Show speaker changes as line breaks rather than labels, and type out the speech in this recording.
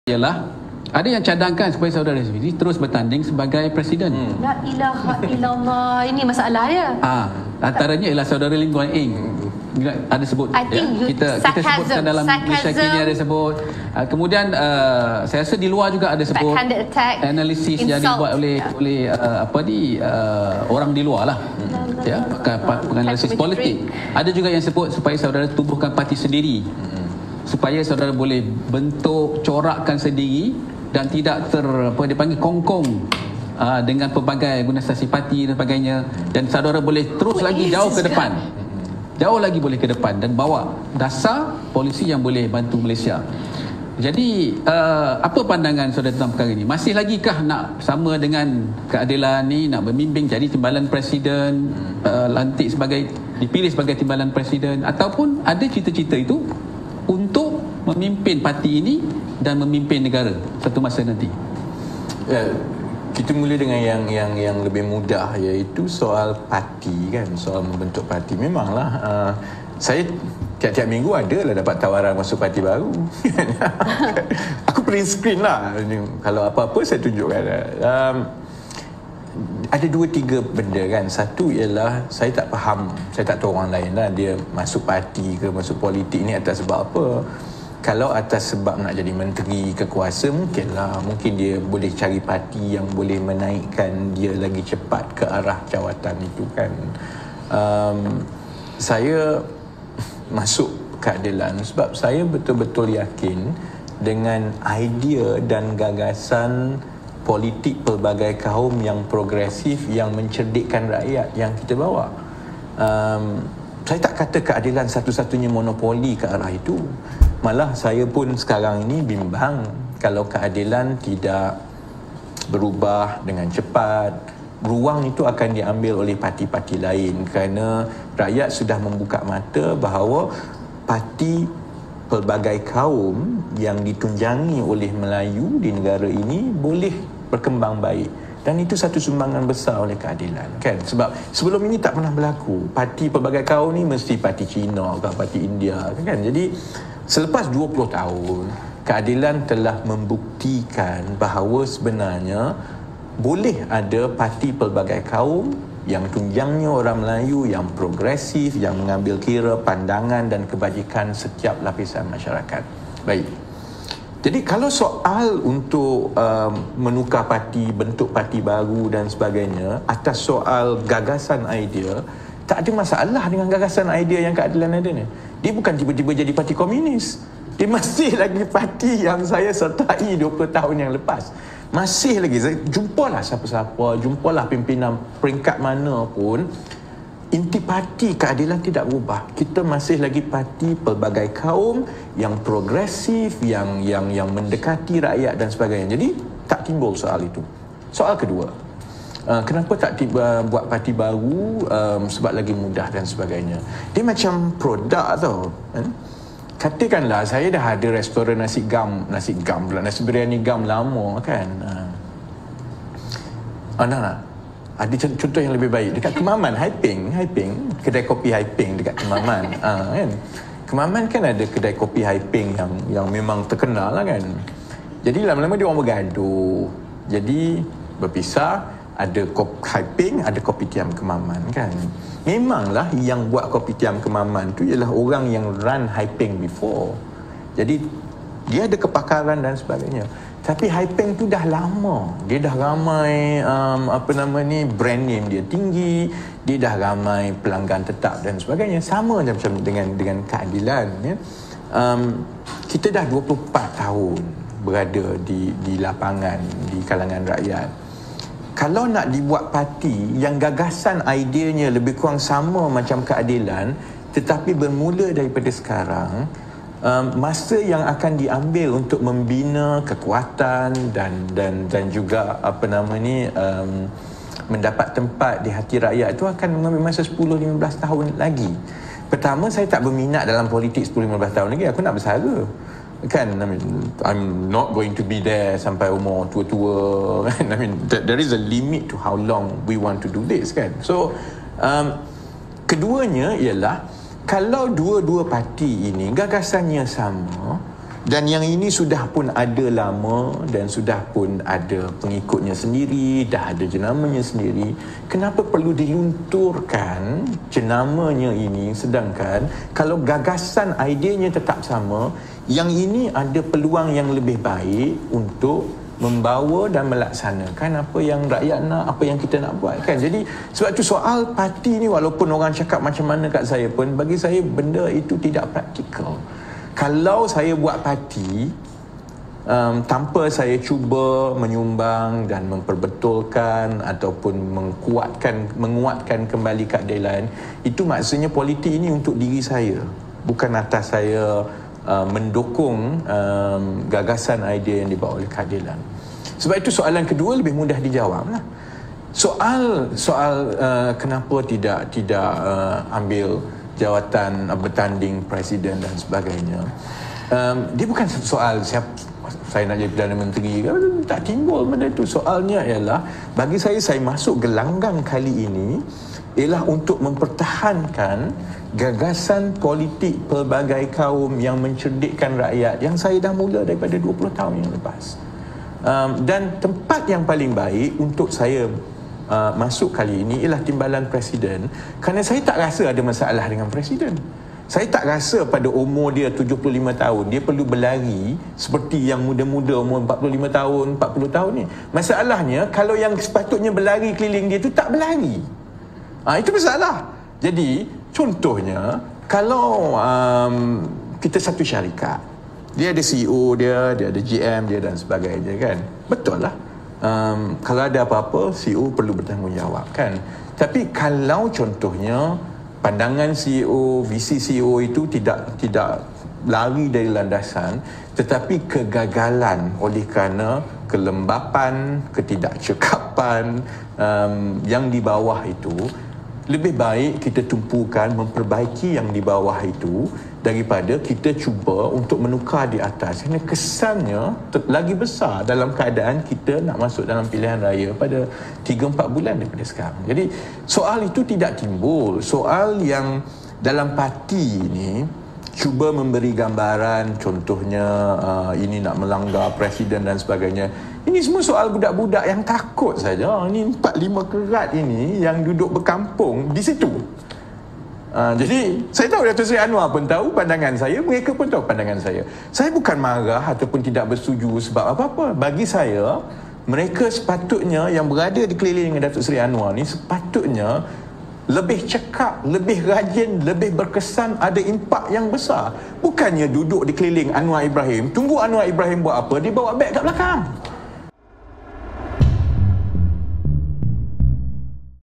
ialah ada yang cadangkan supaya saudara Razifli terus bertanding sebagai presiden.
La ilaha illallah. Ini masalah ya.
Antaranya ialah saudara Lim Guan Eng. Ada sebut kita sebutkan dalam Malaysia kini ada sebut. Kemudian saya rasa di luar juga ada sebut analisis yang dibuat oleh orang di luar lah, ya, penganalisis politik. Ada juga yang sebut supaya saudara tubuhkan parti sendiri, supaya saudara boleh bentuk corakkan sendiri dan tidak dipanggil kongkong dengan pelbagai organisasi parti dan sebagainya, dan saudara boleh terus lagi jauh ke depan, jauh lagi boleh ke depan dan bawa dasar polisi yang boleh bantu Malaysia. Jadi apa pandangan saudara tentang perkara ini? Masih lagikah nak sama dengan keadilan ni, nak berbimbing jadi timbalan presiden, dipilih sebagai timbalan presiden, ataupun ada cita-cita itu untuk memimpin parti ini dan memimpin negara satu masa nanti?
Kita mula dengan yang lebih mudah, iaitu soal parti kan, soal membentuk parti. Memanglah saya tiap-tiap minggu adalah dapat tawaran masuk parti baru. Aku print screen lah, kalau apa-apa saya tunjukkan. Ada 2-3 benda kan. Satu ialah saya tak faham, saya tak tahu orang lain lah, dia masuk parti ke masuk politik ni atas sebab apa. Kalau atas sebab nak jadi menteri kekuasa, mungkin dia boleh cari parti yang boleh menaikkan dia lagi cepat ke arah jawatan itu kan. Saya masuk keadilan sebab saya betul-betul yakin dengan idea dan gagasan politik pelbagai kaum yang progresif, yang mencerdikkan rakyat yang kita bawa. Saya tak kata keadilan satu-satunya monopoli ke arah itu. Malah saya pun sekarang ini bimbang kalau keadilan tidak berubah dengan cepat, ruang itu akan diambil oleh parti-parti lain, kerana rakyat sudah membuka mata bahawa parti pelbagai kaum yang ditunjangi oleh Melayu di negara ini boleh berkembang baik, dan itu satu sumbangan besar oleh keadilan kan. Sebab sebelum ini tak pernah berlaku. Parti pelbagai kaum ni mesti parti Cina atau parti India kan. Jadi selepas 20 tahun keadilan telah membuktikan bahawa sebenarnya boleh ada parti pelbagai kaum yang tunjangnya orang Melayu, yang progresif, yang mengambil kira pandangan dan kebajikan setiap lapisan masyarakat. Baik. Jadi kalau soal untuk menukar parti, bentuk parti baru dan sebagainya, atas soal gagasan idea, tak ada masalah dengan gagasan idea yang keadilan ada ni. Dia bukan tiba-tiba jadi parti komunis. Dia masih lagi parti yang saya sertai 20 tahun yang lepas. Masih lagi, jumpalah siapa-siapa, jumpalah pimpinan peringkat mana pun, inti parti keadilan tidak berubah. Kita masih lagi parti pelbagai kaum yang progresif, yang mendekati rakyat dan sebagainya. Jadi tak timbul soal itu. Soal kedua, kenapa tak buat parti baru? Sebab lagi mudah dan sebagainya. Dia macam produk tau kan? Katakanlah saya dah ada restoran nasi biryani gam lama kan. Ada contoh yang lebih baik dekat Kemaman, Haiping, kedai kopi Haiping dekat Kemaman. Kan? Kemaman kan ada kedai kopi Haiping yang memang terkenal lah kan. Jadi lama-lama dia orang bergaduh. Jadi berpisah, ada Haiping, ada Kopitiam Kemaman kan. Memanglah yang buat Kopitiam Kemaman tu ialah orang yang run Haiping before. Jadi dia ada kepakaran dan sebagainya. Tapi Haiping tu dah lama. Dia dah ramai brand name dia tinggi, dia dah ramai pelanggan tetap dan sebagainya. Sama macam dengan keadilan ya. Kita dah 24 tahun berada di lapangan, di kalangan rakyat. Kalau nak dibuat parti yang gagasan ideanya lebih kurang sama macam keadilan, tetapi bermula daripada sekarang, masa yang akan diambil untuk membina kekuatan dan juga mendapat tempat di hati rakyat itu akan mengambil masa 10-15 tahun lagi. Pertama, saya tak berminat dalam politik 10-15 tahun lagi. Aku nak bersara kan. I'm not going to be there sampai umur tua-tua kan. There is a limit to how long we want to do this kan. So keduanya ialah, kalau dua-dua parti ini gagasannya sama, Dan yang ini sudah pun ada lama dan sudah pun ada pengikutnya sendiri, dah ada jenamanya sendiri. Kenapa perlu dilunturkan jenamanya ini, sedangkan kalau gagasan ideanya tetap sama, yang ini ada peluang yang lebih baik untuk membawa dan melaksanakan apa yang rakyat nak, apa yang kita nak buat kan. Jadi sebab tu soal parti ni, walaupun orang cakap macam mana kat saya pun, bagi saya benda itu tidak praktikal. Kalau saya buat parti tanpa saya cuba menyumbang dan memperbetulkan ataupun menguatkan kembali keadilan, itu maksudnya politik ini untuk diri saya, bukan atas saya mendukung gagasan idea yang dibawa oleh keadilan. Sebab itu soalan kedua lebih mudah dijawab lah. Soal kenapa tidak ambil jawatan bertanding presiden dan sebagainya, dia bukan soal siapa saya nak jadi Perdana Menteri, tak timbul benda itu. Soalnya ialah, bagi saya masuk gelanggang kali ini ialah untuk mempertahankan gagasan politik pelbagai kaum yang mencerdikkan rakyat yang saya dah mula daripada 20 tahun yang lepas. Dan tempat yang paling baik untuk saya masuk kali ini ialah timbalan presiden, kerana saya tak rasa ada masalah dengan presiden. Saya tak rasa pada umur dia 75 tahun dia perlu berlari seperti yang muda-muda umur 45 tahun, 40 tahun ni. Masalahnya kalau yang sepatutnya berlari keliling dia tu tak berlari. Itu masalah. Jadi contohnya, kalau kita satu syarikat, dia ada CEO dia ada GM dia dan sebagainya kan, betul lah. Kalau ada apa-apa, CEO perlu bertanggungjawab kan. Tapi kalau contohnya pandangan CEO, visi CEO itu tidak lari dari landasan, tetapi kegagalan oleh kerana kelembapan, ketidakcekapan yang di bawah itu, lebih baik kita tumpukan memperbaiki yang di bawah itu daripada kita cuba untuk menukar di atas. Kerana kesannya lagi besar dalam keadaan kita nak masuk dalam pilihan raya pada 3-4 bulan daripada sekarang. Jadi soal itu tidak timbul. Soal yang dalam parti ini cuba memberi gambaran, contohnya ini nak melanggar presiden dan sebagainya. Ini semua soal budak-budak yang takut saja. Ini 4-5 kerat ini yang duduk berkampung di situ. Jadi saya tahu Datuk Seri Anwar pun tahu pandangan saya, mereka pun tahu pandangan saya. Saya bukan marah ataupun tidak bersetuju sebab apa-apa. Bagi saya, mereka sepatutnya yang berada di keliling dengan Datuk Seri Anwar ni sepatutnya lebih cekap, lebih rajin, lebih berkesan, ada impak yang besar. Bukannya duduk di keliling Anwar Ibrahim, tunggu Anwar Ibrahim buat apa, dia bawa beg kat belakang.